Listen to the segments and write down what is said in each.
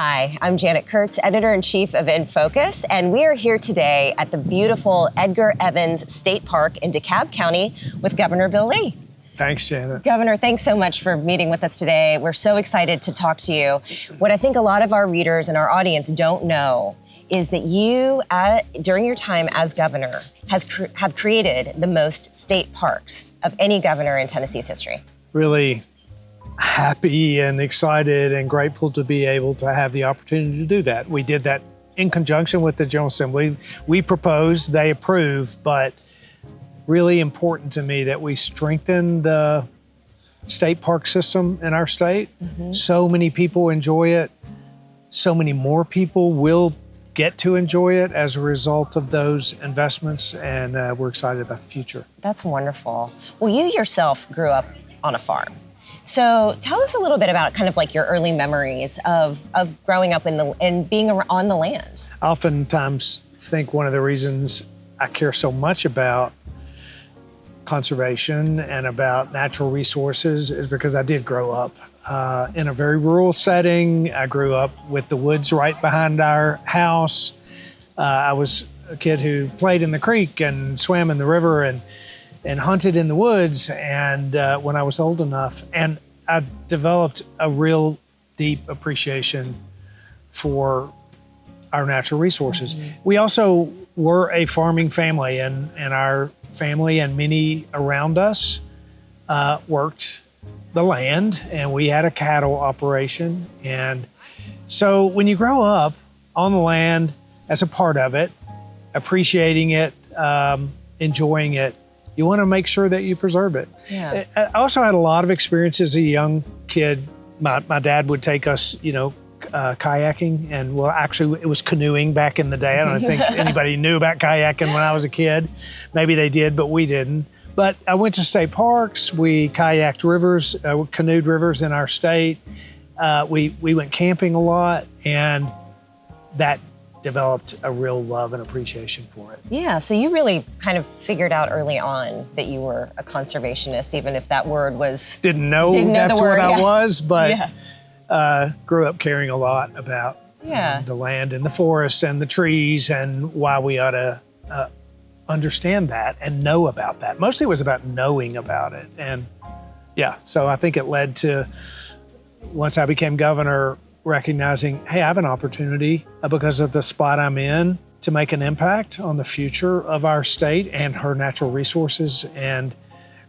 Hi, I'm Janet Kurtz, Editor-in-Chief of In Focus, and we are here today at the beautiful Edgar Evans State Park in DeKalb County with Governor Bill Lee. Thanks, Janet. Governor, thanks so much for meeting with us today. We're so excited to talk to you. What I think a lot of our readers and our audience don't know is that you, during your time as governor, have created the most state parks of any governor in Tennessee's history. Really happy and excited and grateful to be able to have the opportunity to do that. We did that in conjunction with the General Assembly. We proposed, they approved, but really important to me that we strengthen the state park system in our state. So many people enjoy it. So many more people will get to enjoy it as a result of those investments, and we're excited about the future. That's wonderful. Well, you yourself grew up on a farm. So tell us a little bit about kind of like your early memories of growing up and being on the land. I oftentimes think one of the reasons I care so much about conservation and about natural resources is because I did grow up in a very rural setting. I grew up with the woods right behind our house. I was a kid who played in the creek and swam in the river and hunted in the woods, and when I was old enough, and I developed a real deep appreciation for our natural resources. We also were a farming family, and our family and many around us worked the land, and we had a cattle operation. And so when you grow up on the land as a part of it, appreciating it, enjoying it, you want to make sure that you preserve it. Yeah. I also had a lot of experience as a young kid. My dad would take us, kayaking, and well, actually it was canoeing back in the day. I don't think anybody knew about kayaking when I was a kid. Maybe they did, but we didn't. But I went to state parks. We kayaked rivers, canoed rivers in our state. We went camping a lot, and that developed a real love and appreciation for it. Yeah, so you really kind of figured out early on that you were a conservationist, even if that word was... Didn't know that's what I was, but grew up caring a lot about the land and the forest and the trees and why we ought to understand that and know about that. Mostly it was about knowing about it. And so I think it led to, once I became governor, recognizing, hey, I have an opportunity because of the spot I'm in to make an impact on the future of our state and her natural resources, and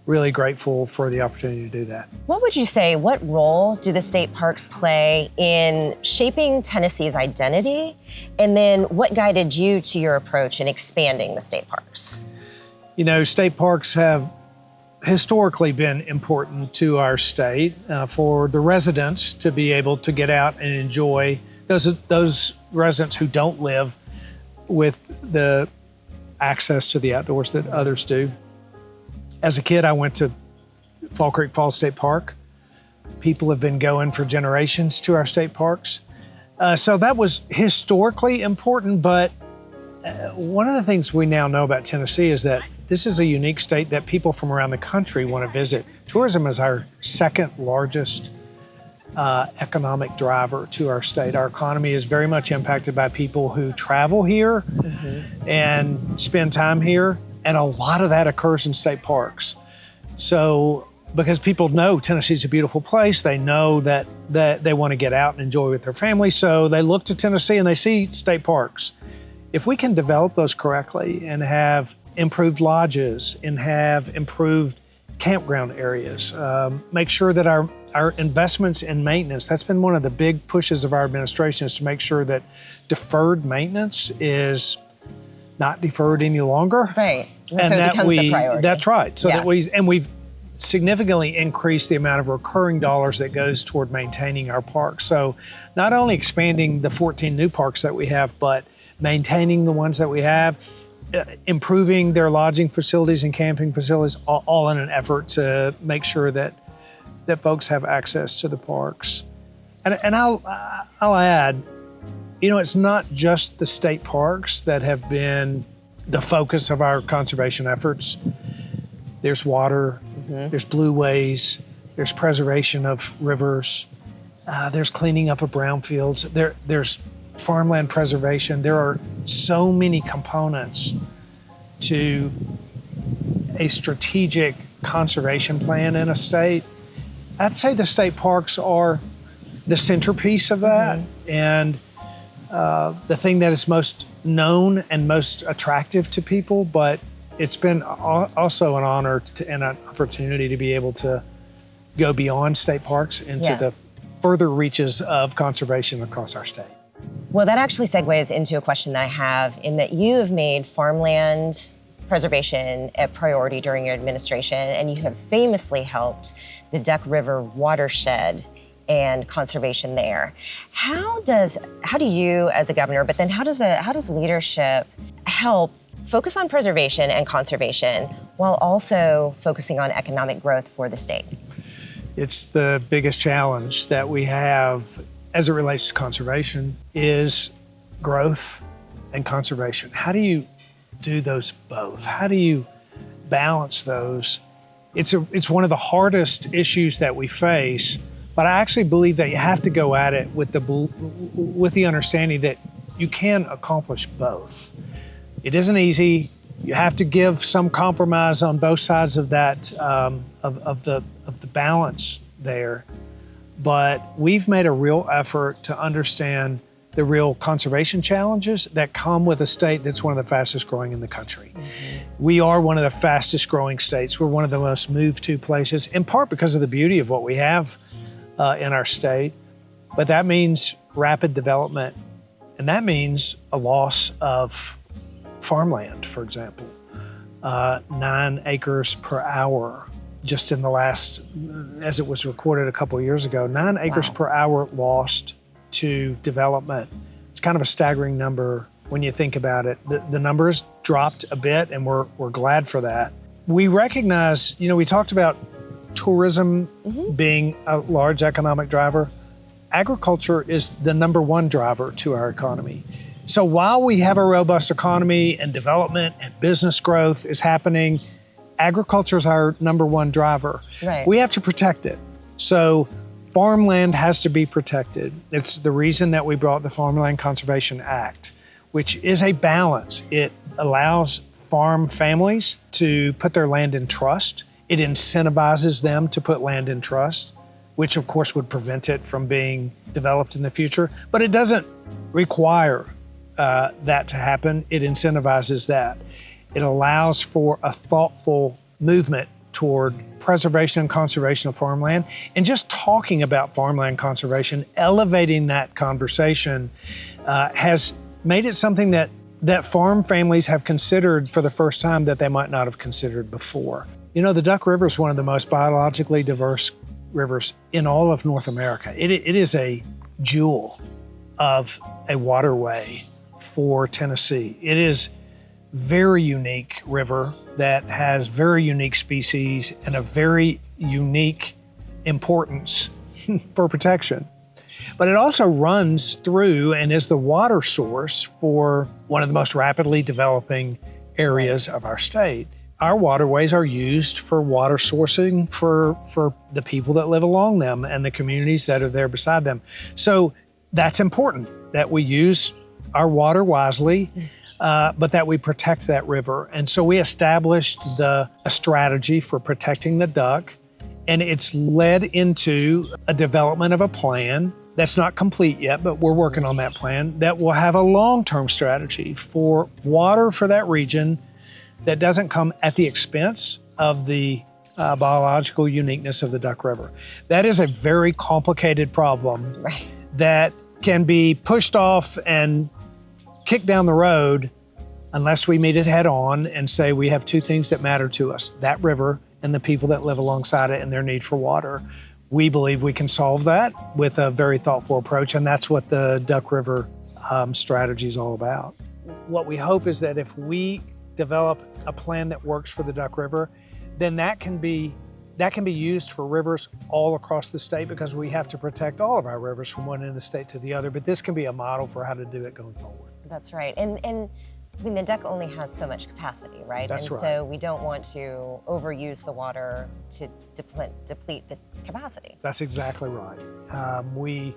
really grateful for the opportunity to do that. What would you say, what role do the state parks play in shaping Tennessee's identity? And then what guided you to your approach in expanding the state parks? State parks have historically been important to our state for the residents to be able to get out and enjoy, those residents who don't live with the access to the outdoors that others do. As a kid, I went to Fall Creek Falls State Park. People have been going for generations to our state parks. So that was historically important, but one of the things we now know about Tennessee is that this is a unique state that people from around the country want to visit. Tourism is our second largest economic driver to our state. Our economy is very much impacted by people who travel here and spend time here, and a lot of that occurs in state parks. So, because people know Tennessee's a beautiful place, they know that they want to get out and enjoy with their family, so they look to Tennessee and they see state parks. If we can develop those correctly and have improved lodges and have improved campground areas, make sure that our investments in maintenance, that's been one of the big pushes of our administration, is to make sure that deferred maintenance is not deferred any longer. Right, and so it becomes the priority. That's right, so that we've significantly increased the amount of recurring dollars that goes toward maintaining our parks. So not only expanding the 14 new parks that we have, but maintaining the ones that we have, improving their lodging facilities and camping facilities, all in an effort to make sure that folks have access to the parks. And I'll add, it's not just the state parks that have been the focus of our conservation efforts. There's water, there's blueways, there's preservation of rivers, There's cleaning up of brownfields. There's farmland preservation. There are so many components to a strategic conservation plan in a state. I'd say the state parks are the centerpiece of that, and the thing that is most known and most attractive to people, but it's been also an honor and an opportunity to be able to go beyond state parks into the further reaches of conservation across our state. Well, that actually segues into a question that I have, in that you have made farmland preservation a priority during your administration, and you have famously helped the Duck River watershed and conservation there. How do you as a governor, but then how does leadership help focus on preservation and conservation while also focusing on economic growth for the state? It's the biggest challenge that we have as it relates to conservation is growth and conservation. How do you do those both? How do you balance those? It's one of the hardest issues that we face, but I actually believe that you have to go at it with the understanding that you can accomplish both. It isn't easy. You have to give some compromise on both sides of that, of the balance there. But we've made a real effort to understand the real conservation challenges that come with a state that's one of the fastest growing in the country. We are one of the fastest growing states. We're one of the most moved to places, in part because of the beauty of what we have in our state. But that means rapid development, and that means a loss of farmland, for example. 9 acres per hour just in the last, as it was recorded a couple of years ago, 9 acres per hour lost to development. It's kind of a staggering number when you think about it. The numbers dropped a bit, and we're glad for that. We recognize, we talked about tourism being a large economic driver. Agriculture is the #1 driver to our economy. So while we have a robust economy and development and business growth is happening, agriculture is our #1 driver. Right. We have to protect it. So farmland has to be protected. It's the reason that we brought the Farmland Conservation Act, which is a balance. It allows farm families to put their land in trust. It incentivizes them to put land in trust, which of course would prevent it from being developed in the future. But it doesn't require that to happen. It incentivizes that. It allows for a thoughtful movement toward preservation and conservation of farmland. And just talking about farmland conservation, elevating that conversation has made it something that farm families have considered for the first time that they might not have considered before. The Duck River is one of the most biologically diverse rivers in all of North America. It is a jewel of a waterway for Tennessee. It is very unique river that has very unique species and a very unique importance for protection. But it also runs through and is the water source for one of the most rapidly developing areas of our state. Our waterways are used for water sourcing for the people that live along them and the communities that are there beside them. So that's important, that we use our water wisely, but that we protect that river. And so we established a strategy for protecting the duck, and it's led into a development of a plan that's not complete yet, but we're working on that plan that will have a long-term strategy for water for that region that doesn't come at the expense of the biological uniqueness of the Duck River. That is a very complicated problem that can be pushed off and kicked down the road unless we meet it head on and say we have 2 things that matter to us, that river and the people that live alongside it and their need for water. We believe we can solve that with a very thoughtful approach, and that's what the Duck River strategy is all about. What we hope is that if we develop a plan that works for the Duck River, then that can be used for rivers all across the state, because we have to protect all of our rivers from one end of the state to the other. But this can be a model for how to do it going forward. That's right. And I mean, the deck only has so much capacity, right? That's and right. so we don't want to overuse the water to deplete the capacity. That's exactly right. We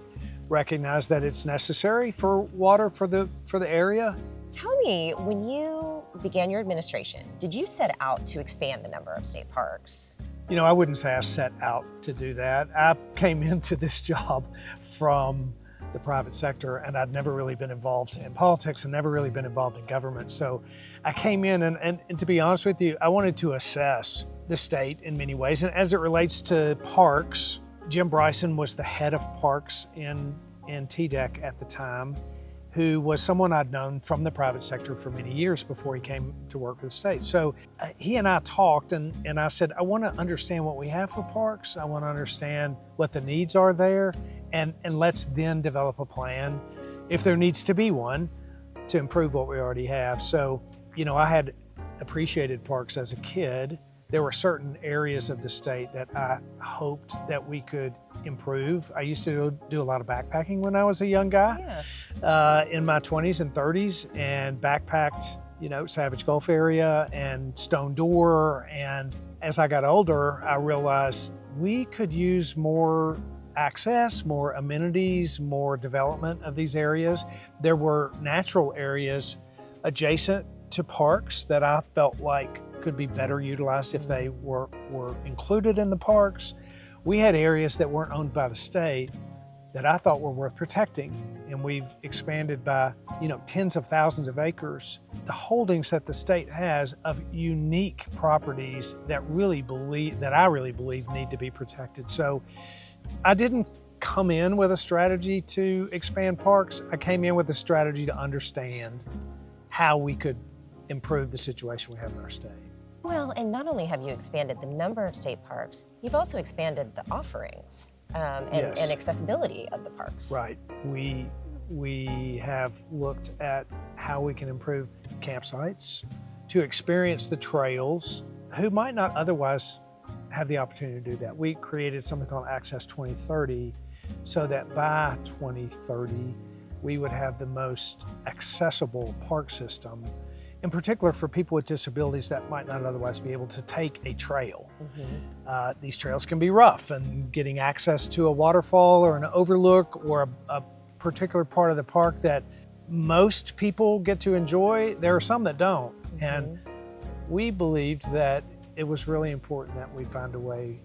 recognize that it's necessary for water for the area. Tell me, when you began your administration, did you set out to expand the number of state parks? You know, I wouldn't say I set out to do that. I came into this job from the private sector, and I'd never really been involved in politics and never really been involved in government. So I came in and to be honest with you, I wanted to assess the state in many ways. And as it relates to parks, Jim Bryson was the head of parks in TDEC at the time, who was someone I'd known from the private sector for many years before he came to work for the state. So he and I talked, and I said, I want to understand what we have for parks. I want to understand what the needs are there, and let's then develop a plan, if there needs to be one, to improve what we already have. So, you know, I had appreciated parks as a kid. There were certain areas of the state that I hoped that we could improve. I used to do a lot of backpacking when I was a young guy, in my 20s and 30s, and backpacked, you know, Savage Gulf area and Stone Door. And as I got older, I realized we could use more access, more amenities, more development of these areas. There were natural areas adjacent to parks that I felt like could be better utilized if they were included in the parks. We had areas that weren't owned by the state that I thought were worth protecting, and we've expanded by, you know, tens of thousands of acres. The holdings that the state has of unique properties that I really believe need to be protected. So I didn't come in with a strategy to expand parks. I came in with a strategy to understand how we could improve the situation we have in our state. Well, and not only have you expanded the number of state parks, you've also expanded the offerings and accessibility of the parks. Right. We have looked at how we can improve campsites to experience the trails who might not otherwise have the opportunity to do that. We created something called Access 2030 so that by 2030 we would have the most accessible park system, in particular for people with disabilities that might not otherwise be able to take a trail. These trails can be rough, and getting access to a waterfall or an overlook or a particular part of the park that most people get to enjoy, there are some that don't. And we believed that it was really important that we find a way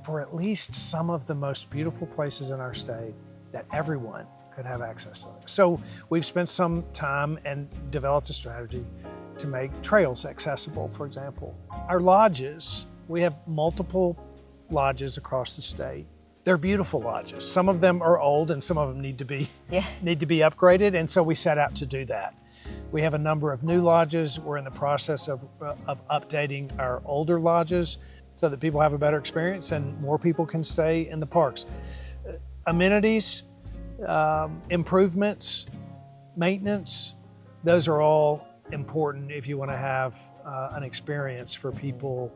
for at least some of the most beautiful places in our state that everyone could have access to them. So we've spent some time and developed a strategy to make trails accessible, for example. Our lodges, we have multiple lodges across the state. They're beautiful lodges. Some of them are old and some of them need to be upgraded, and so we set out to do that. We have a number of new lodges. We're in the process of updating our older lodges so that people have a better experience and more people can stay in the parks. Amenities, improvements, maintenance, those are all important if you want to have an experience for people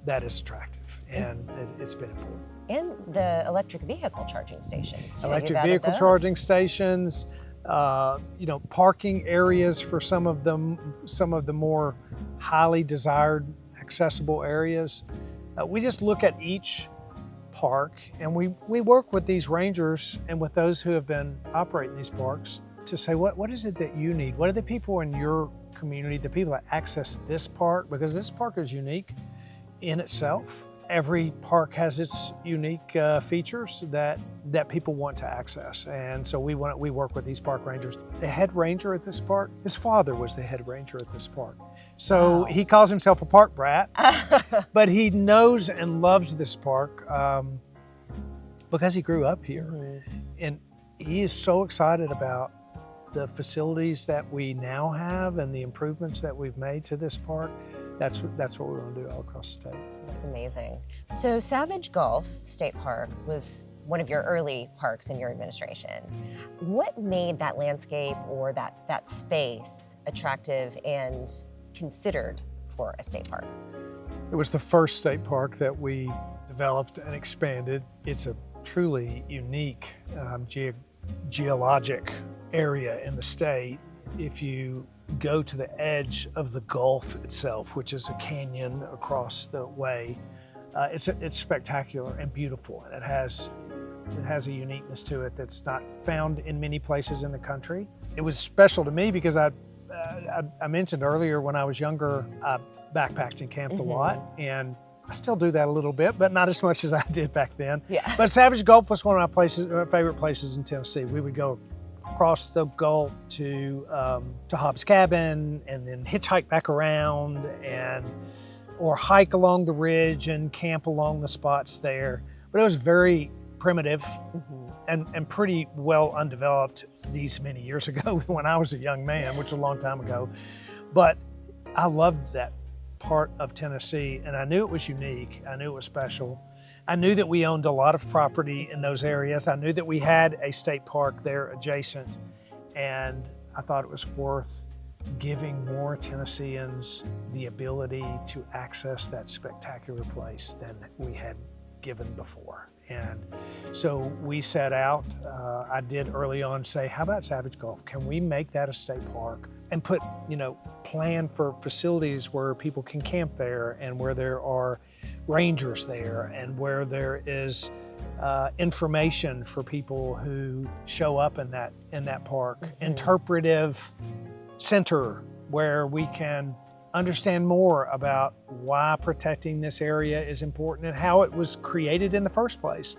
that is attractive, and it's been important. And the electric vehicle charging stations. Electric vehicle charging stations, you know, parking areas for some of the more highly desired accessible areas. We just look at each park, and we work with these rangers and with those who have been operating these parks to say, what is it that you need? What are the people in your community, the people that access this park? Because this park is unique in itself. Every park has its unique features that people want to access. And so we work with these park rangers. The head ranger at this park, his father was the head ranger at this park. So he calls himself a park brat, but he knows and loves this park because he grew up here. And he is so excited about the facilities that we now have and the improvements that we've made to this park. That's what we're going to do all across the state. That's amazing. So Savage Gulf State Park was one of your early parks in your administration. What made that landscape or that space attractive and considered for a state park? It was the first state park that we developed and expanded. It's a truly unique geologic area in the state. If you go to the edge of the Gulf itself, which is a canyon across the way. It's spectacular and beautiful, and it has a uniqueness to it that's not found in many places in the country. It was special to me because I mentioned earlier when I was younger, I backpacked and camped a lot, and I still do that a little bit, but not as much as I did back then. Yeah. But Savage Gulf was one of my favorite places in Tennessee. We would go across the Gulf to Hobbs Cabin, and then hitchhike back around, or hike along the ridge and camp along the spots there. But it was very primitive and pretty well undeveloped these many years ago when I was a young man, which was a long time ago. But I loved that part of Tennessee, and I knew it was unique. I knew it was special. I knew that we owned a lot of property in those areas. I knew that we had a state park there adjacent, and I thought it was worth giving more Tennesseans the ability to access that spectacular place than we had given before. And so we set out, I did early on say, how about Savage Gulf? Can we make that a state park and put, plan for facilities where people can camp there, and where there are rangers there, and where there is information for people who show up in that park, interpretive center where we can understand more about why protecting this area is important and how it was created in the first place.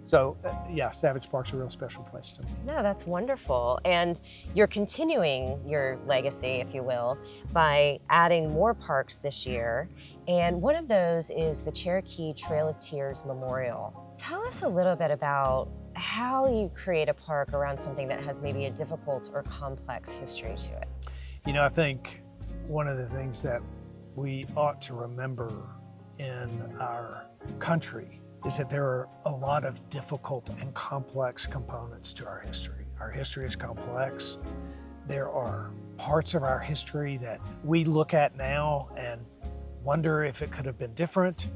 So yeah, Savage Park's a real special place to me. No, that's wonderful. And you're continuing your legacy, if you will, by adding more parks this year. And one of those is the Cherokee Trail of Tears Memorial. Tell us a little bit about how you create a park around something that has maybe a difficult or complex history to it. I think one of the things that we ought to remember in our country is that there are a lot of difficult and complex components to our history. Our history is complex. There are parts of our history that we look at now and wonder if it could have been different.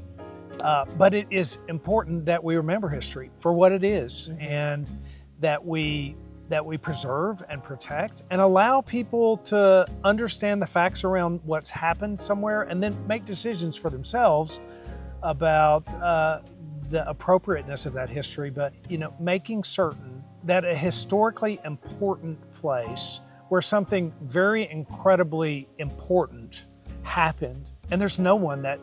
But it is important that we remember history for what it is, and that we preserve and protect and allow people to understand the facts around what's happened somewhere, and then make decisions for themselves about the appropriateness of that history. But making certain that a historically important place where something very incredibly important happened, and there's no one that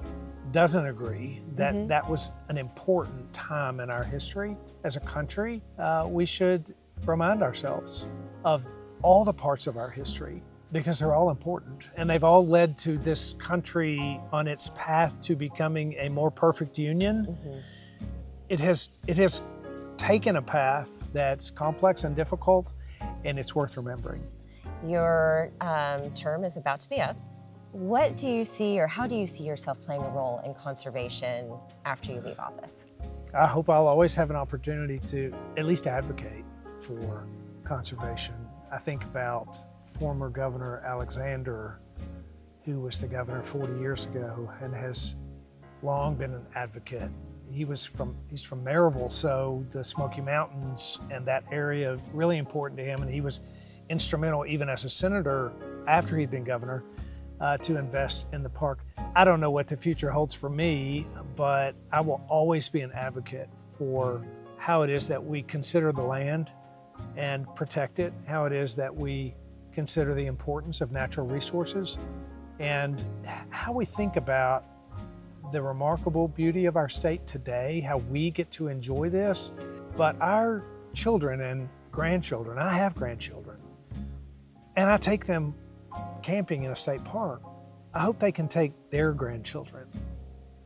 doesn't agree that that was an important time in our history as a country, we should remind ourselves of all the parts of our history, because they're all important, and they've all led to this country on its path to becoming a more perfect union. It has taken a path that's complex and difficult, and it's worth remembering. Your term is about to be up. What do you see, or how do you see yourself playing a role in conservation after you leave office? I hope I'll always have an opportunity to at least advocate for conservation. I think about former Governor Alexander, who was the governor 40 years ago and has long been an advocate. He's from Maryville, so the Smoky Mountains and that area really important to him, and he was instrumental even as a senator after he'd been governor to invest in the park. I don't know what the future holds for me, but I will always be an advocate for how it is that we consider the land and protect it, how it is that we consider the importance of natural resources, and how we think about the remarkable beauty of our state today, how we get to enjoy this, but our children and grandchildren, I have grandchildren, and I take them camping in a state park. I hope they can take their grandchildren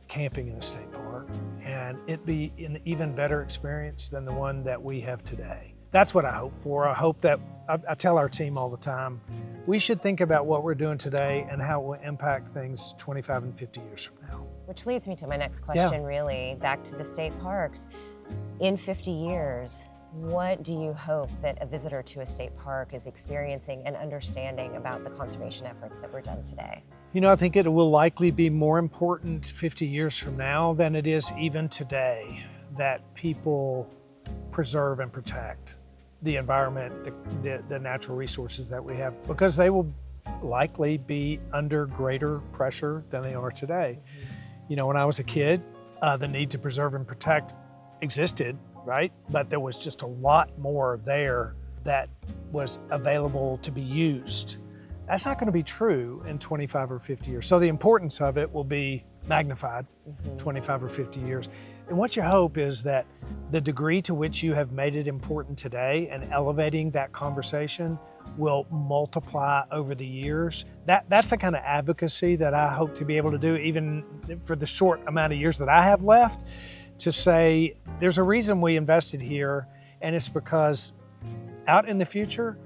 camping in a state park, and it be an even better experience than the one that we have today. That's what I hope for. I hope that, I tell our team all the time, we should think about what we're doing today and how it will impact things 25 and 50 years from now. Which leads me to my next question, really, back to the state parks. In 50 years, what do you hope that a visitor to a state park is experiencing and understanding about the conservation efforts that were done today? I think it will likely be more important 50 years from now than it is even today that people preserve and protect the environment, the natural resources that we have, because they will likely be under greater pressure than they are today. You know, when I was a kid, the need to preserve and protect existed, right? But there was just a lot more there that was available to be used. That's not going to be true in 25 or 50 years. So the importance of it will be magnified 25 or 50 years. And what you hope is that the degree to which you have made it important today and elevating that conversation will multiply over the years. That's the kind of advocacy that I hope to be able to do, even for the short amount of years that I have left, to say there's a reason we invested here, and it's because out in the future,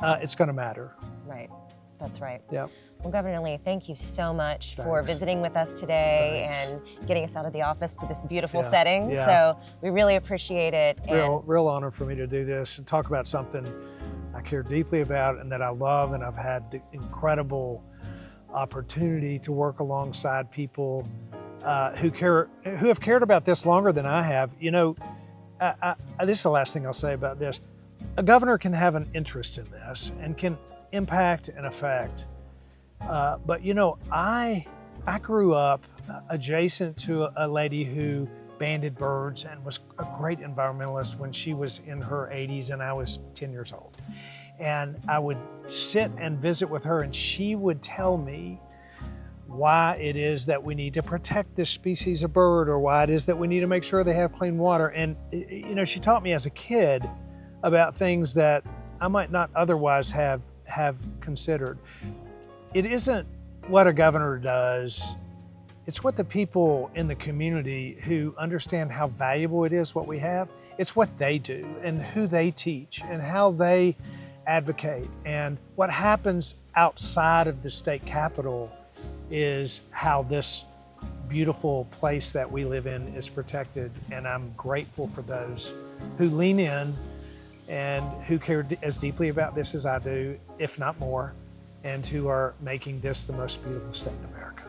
it's going to matter. Right. That's right. Yep. Well, Governor Lee, thank you so much for Thanks. visiting with us today Thanks. and getting us out of the office to this beautiful Yeah. setting. Yeah. So we really appreciate it. Real honor for me to do this and talk about something I care deeply about and that I love, and I've had the incredible opportunity to work alongside people who have cared about this longer than I have. You know, this is the last thing I'll say about this. A governor can have an interest in this and can impact and affect. But you know, I grew up adjacent to a lady who banded birds and was a great environmentalist when she was in her 80s and I was 10 years old. And I would sit and visit with her, and she would tell me why it is that we need to protect this species of bird, or why it is that we need to make sure they have clean water. And you know, she taught me as a kid about things that I might not otherwise have considered. It isn't what a governor does, it's what the people in the community who understand how valuable it is what we have, it's what they do and who they teach and how they advocate. And what happens outside of the state capitol is how this beautiful place that we live in is protected. And I'm grateful for those who lean in and who care as deeply about this as I do, if not more, and who are making this the most beautiful state in America.